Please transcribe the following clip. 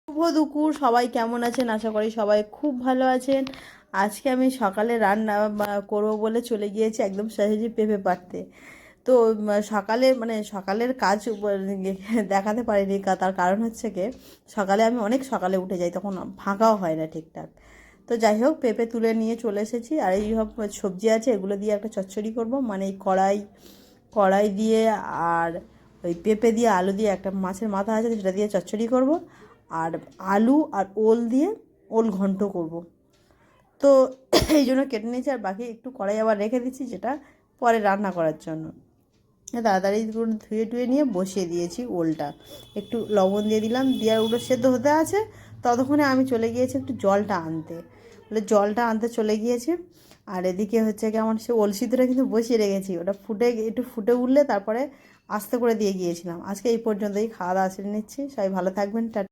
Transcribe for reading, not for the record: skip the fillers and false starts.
শুভ দুপুর, সবাই কেমন আছেন? আশা করি সবাই খুব ভালো আছেন। আজকে আমি সকালে রান্না করব বলে চলে গিয়েছি একদম সহজে পেঁপে পাড়তে। তো সকালে সকালের কাজ দেখাতে পারিনি, তার কারণ হচ্ছে কি, সকালে আমি অনেক সকালে উঠে যাই, তখন ফাঁকাও হয় না ঠিকঠাক। তো যাই হোক, পেঁপে তুলে নিয়ে চলে এসেছি, আর এই সব সবজি আছে, এগুলো দিয়ে একটা চচ্চড়ি করব, মানে এই কড়াই কড়াই দিয়ে, আর ওই পেঁপে দিয়ে আলু দিয়ে একটা মাছের মাথা আছে সেটা দিয়ে চচ্চড়ি করব, আর আলু আর ওল দিয়ে ওল ঘন্ট করব। তো এই জন্য কেটে নিয়েছি, আর বাকি একটু কড়াই আবার রেখে দিচ্ছি, যেটা পরে রান্না করার জন্য। তাড়াতাড়ি করে ধুয়ে টুয়ে নিয়ে বসিয়ে দিয়েছি ওলটা, একটু লবণ দিয়ে দিলাম, দিয়ে আর ওটা সেদ্ধ হতে আছে। ততক্ষণে আমি চলে গিয়েছি একটু জলটা আনতে, বলে জলটা আনতে চলে গিয়েছি। আর এদিকে হচ্ছে কি, আমার সে ওল সিদ্ধটা কিন্তু বসিয়ে রেখেছি, ওটা একটু ফুটে উঠলে তারপরে আস্তে করে দিয়ে গিয়েছিলাম। আজকে এই পর্যন্তই, খাওয়া দাওয়া সেরে নিচ্ছি। সবাই ভালো থাকবেন।